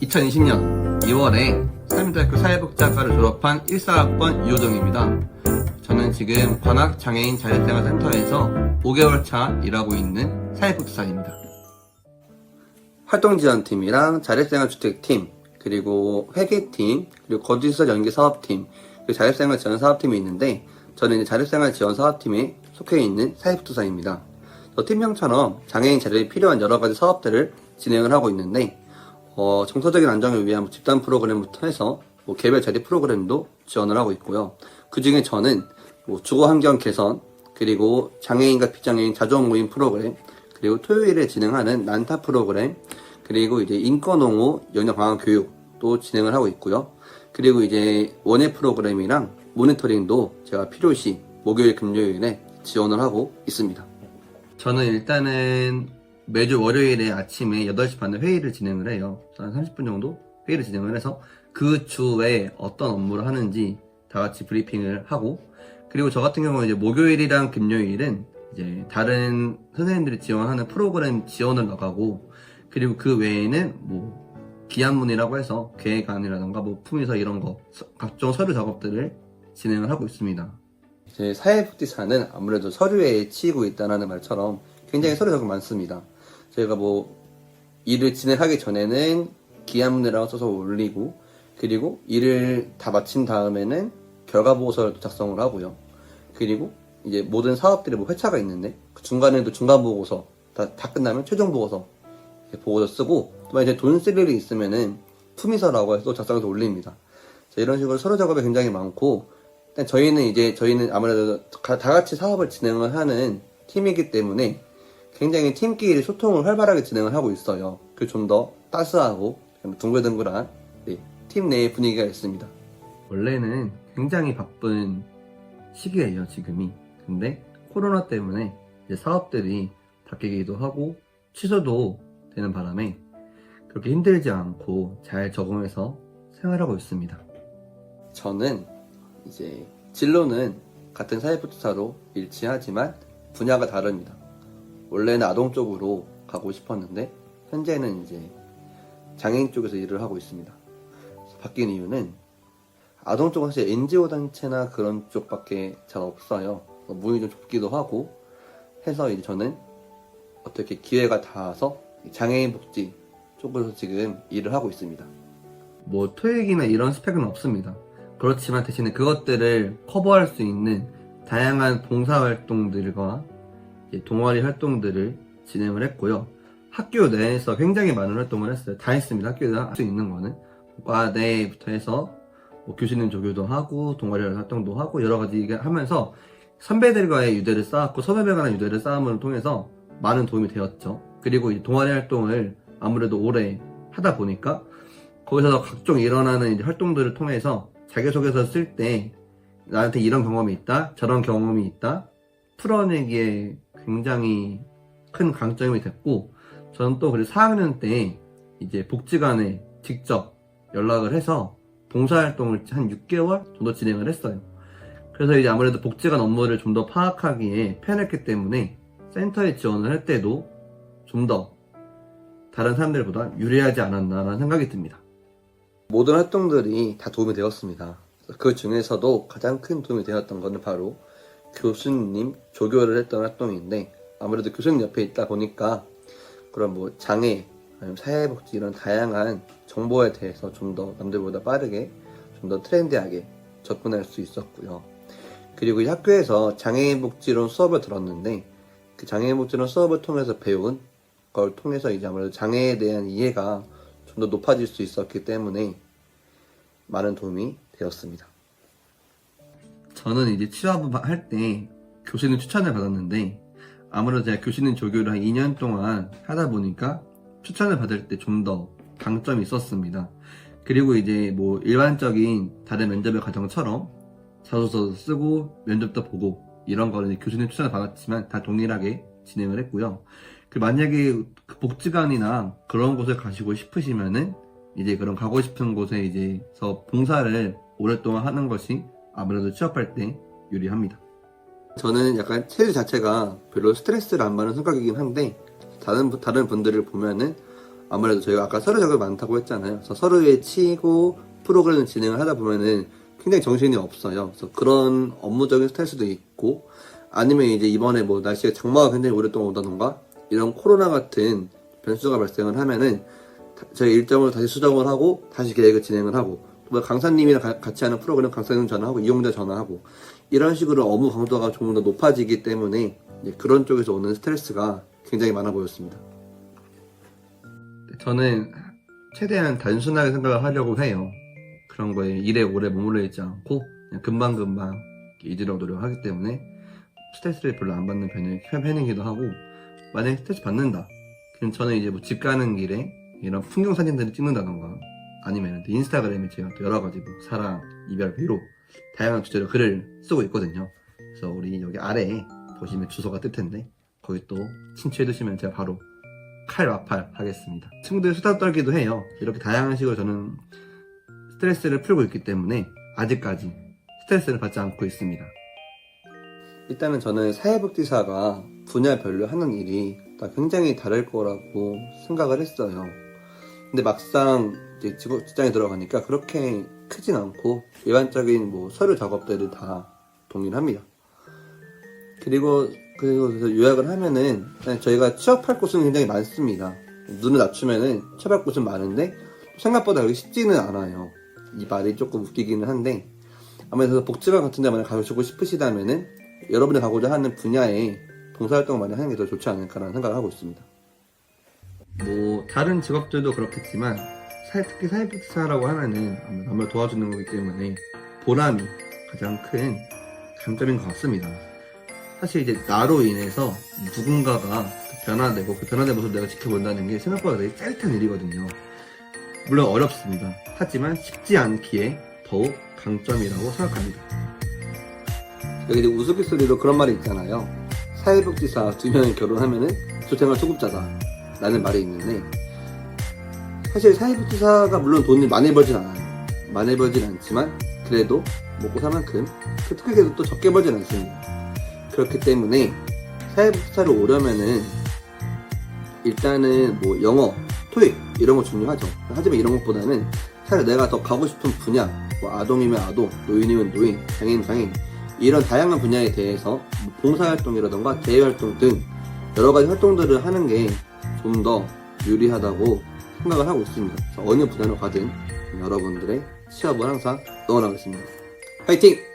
2020년 2월에 서울대학교 사회복지학과를 졸업한 14학번 이호정입니다. 저는 지금 관악장애인 자립생활센터에서 5개월 차 일하고 있는 사회복지사입니다. 활동지원팀이랑 자립생활주택팀, 그리고 회계팀, 그리고 거주시설 연계사업팀, 그리고 자립생활지원사업팀이 있는데 저는 이제 자립생활지원사업팀에 속해 있는 사회복지사입니다. 팀명처럼 장애인 자립이 필요한 여러가지 사업들을 진행을 하고 있는데 정서적인 안정을 위한 집단 프로그램부터 해서 개별 자립 프로그램도 지원을 하고 있고요. 그 중에 저는 주거환경 개선, 그리고 장애인과 비장애인 자조원 모임 프로그램, 그리고 토요일에 진행하는 난타 프로그램, 그리고 이제 인권옹호 영역 강화 교육도 진행을 하고 있고요. 그리고 이제 원예 프로그램이랑 모니터링도 제가 필요시 목요일 금요일에 지원을 하고 있습니다. 저는 일단은 매주 월요일에 아침에 8시 반에 회의를 진행을 해요. 한 30분 정도 회의를 진행을 해서 그 주에 어떤 업무를 하는지 다 같이 브리핑을 하고, 그리고 저 같은 경우는 이제 목요일이랑 금요일은 이제 다른 선생님들이 지원하는 프로그램 지원을 나가고, 그리고 그 외에는 기한문이라고 해서 계획안이라던가 품위서 이런 거 각종 서류 작업들을 진행을 하고 있습니다. 제 사회복지사는 아무래도 서류에 치이고 있다는 말처럼 굉장히 서류 작업이 많습니다. 저희가 일을 진행하기 전에는 기한문이라고 써서 올리고, 그리고 일을 다 마친 다음에는 결과보고서를 작성을 하고요. 그리고 이제 모든 사업들이 회차가 있는데 그 중간에도 중간보고서 다 끝나면 최종보고서 보고서 쓰고, 또 이제 돈 쓸 일이 있으면은 품위서라고 해서 작성해서 올립니다. 이런 식으로 서류 작업이 굉장히 많고, 저희는 아무래도 다 같이 사업을 진행을 하는 팀이기 때문에 굉장히 팀끼리 소통을 활발하게 진행을 하고 있어요. 그래서 좀 더 따스하고 둥글둥글한 팀 내의 분위기가 있습니다. 원래는 굉장히 바쁜 시기예요, 지금이. 근데 코로나 때문에 이제 사업들이 바뀌기도 하고 취소도 되는 바람에 그렇게 힘들지 않고 잘 적응해서 생활하고 있습니다. 저는 이제 진로는 같은 사회복지사로 일치하지만 분야가 다릅니다. 원래는 아동 쪽으로 가고 싶었는데 현재는 이제 장애인 쪽에서 일을 하고 있습니다. 바뀐 이유는 아동 쪽은 사실 NGO 단체나 그런 쪽밖에 잘 없어요. 문이 좀 좁기도 하고 해서 이제 저는 어떻게 기회가 닿아서 장애인 복지 쪽으로 지금 일을 하고 있습니다. 토익이나 이런 스펙은 없습니다. 그렇지만 대신에 그것들을 커버할 수 있는 다양한 봉사활동들과 동아리 활동들을 진행을 했고요. 학교 내에서 굉장히 많은 활동을 했어요. 다 했습니다. 학교에서 할 수 있는 거는 과 내부터 해서 교수님 조교도 하고 동아리 활동도 하고 여러 가지 하면서 선배들과의 유대를 쌓았고 선후배간의 유대를 쌓음을 통해서 많은 도움이 되었죠. 그리고 이 동아리 활동을 아무래도 오래 하다 보니까 거기서 각종 일어나는 활동들을 통해서 자기소개서 쓸 때 나한테 이런 경험이 있다, 저런 경험이 있다 풀어내기에 굉장히 큰 강점이 됐고, 저는 또 그리고 4학년 때 이제 복지관에 직접 연락을 해서 봉사활동을 한 6개월 정도 진행을 했어요. 그래서 이제 아무래도 복지관 업무를 좀 더 파악하기에 편했기 때문에 센터에 지원을 할 때도 좀 더 다른 사람들보다 유리하지 않았나라는 생각이 듭니다. 모든 활동들이 다 도움이 되었습니다. 그 중에서도 가장 큰 도움이 되었던 것은 바로 교수님 조교를 했던 활동인데, 아무래도 교수님 옆에 있다 보니까 그런 장애, 아니면 사회복지 이런 다양한 정보에 대해서 좀 더 남들보다 빠르게, 좀 더 트렌디하게 접근할 수 있었고요. 그리고 이 학교에서 장애인 복지론 수업을 들었는데 그 장애인 복지론 수업을 통해서 배운 걸 통해서 이제 아무래도 장애에 대한 이해가 좀 더 높아질 수 있었기 때문에 많은 도움이 되었습니다. 저는 이제 취업을 할 때 교수님 추천을 받았는데, 아무래도 제가 교수님 조교를 한 2년 동안 하다 보니까 추천을 받을 때 좀 더 강점이 있었습니다. 그리고 이제 일반적인 다른 면접의 과정처럼 자소서도 쓰고 면접도 보고 이런 거는 교수님 추천을 받았지만 다 동일하게 진행을 했고요. 만약에 복지관이나 그런 곳에 가시고 싶으시면은 이제 그런 가고 싶은 곳에 이제서 봉사를 오랫동안 하는 것이 아무래도 취업할 때 유리합니다. 저는 약간 체질 자체가 별로 스트레스를 안 받는 성격이긴 한데 다른 분들을 보면은 아무래도 저희가 아까 서류 작업이 많다고 했잖아요. 그래서 서류에 치고 프로그램을 진행을 하다 보면은 굉장히 정신이 없어요. 그래서 그런 업무적인 스트레스도 있고, 아니면 이제 이번에 뭐 날씨가 장마가 굉장히 오랫동안 오다던가 이런 코로나 같은 변수가 발생을 하면은 저희 일정을 다시 수정을 하고 다시 계획을 진행을 하고, 뭐 강사님이랑 같이 하는 프로그램 강사님 전화하고 이용자 전화하고 이런 식으로 업무 강도가 조금 더 높아지기 때문에 그런 쪽에서 오는 스트레스가 굉장히 많아 보였습니다. 저는 최대한 단순하게 생각을 하려고 해요. 그런 거에 일에 오래 머물러 있지 않고 그냥 금방금방 잊으려고 노력하기 때문에 스트레스를 별로 안 받는 편이기도 하고, 만약에 스트레스 받는다 그럼 저는 이제 뭐 집 가는 길에 이런 풍경 사진들을 찍는다던가, 아니면 인스타그램에 제가 또 여러 가지 뭐 사랑, 이별, 위로 다양한 주제로 글을 쓰고 있거든요. 그래서 우리 여기 아래에 보시면 주소가 뜰 텐데 거기 또 친추해 두시면 제가 바로 칼마팔 하겠습니다. 친구들 수다 떨기도 해요. 이렇게 다양한 식으로 저는 스트레스를 풀고 있기 때문에 아직까지 스트레스를 받지 않고 있습니다. 일단은 저는 사회복지사가 분야별로 하는 일이 다 굉장히 다를 거라고 생각을 했어요. 근데 막상 이제 직장에 들어가니까 그렇게 크진 않고 일반적인 뭐 서류 작업들을 다 동일합니다. 그래서 요약을 하면은 저희가 취업할 곳은 굉장히 많습니다. 눈을 낮추면은 취업할 곳은 많은데 생각보다 여기 쉽지는 않아요. 이 말이 조금 웃기기는 한데, 아무래도 복지관 같은 데 만약 가시고 싶으시다면은 여러분이 가고자 하는 분야에 봉사활동을 많이 하는 게 더 좋지 않을까라는 생각을 하고 있습니다. 뭐 다른 직업들도 그렇겠지만 특히 사회복지사라고 하면은 남을 도와주는 거기 때문에 보람이 가장 큰 장점인 것 같습니다. 사실 이제 나로 인해서 누군가가 변화되고 그 변화된 모습을 내가 지켜본다는 게 생각보다 되게 짜릿한 일이거든요. 물론 어렵습니다. 하지만 쉽지 않기에 더욱 강점이라고 생각합니다. 여기 이제 우스갯소리로 그런 말이 있잖아요. 사회복지사 2명이 결혼하면은 조생활 소급자다 라는 말이 있는데, 사실 사회복지사가 물론 돈을 많이 벌진 않아요. 많이 벌진 않지만 그래도 먹고 살 만큼 크게도 또 적게 벌진 않습니다. 그렇기 때문에 사회복지사로 오려면은 일단은 뭐 영어, 토익 이런 거 중요하죠. 하지만 이런 것보다는 차라리 내가 더 가고 싶은 분야, 뭐 아동이면 아동, 노인이면 노인, 장애인 장애인 이런 다양한 분야에 대해서 뭐 봉사활동이라던가 대외활동 등 여러 가지 활동들을 하는 게 좀 더 유리하다고 생각을 하고 있습니다. 그래서 어느 분야로 가든 여러분들의 취업을 항상 응원하겠습니다. 파이팅!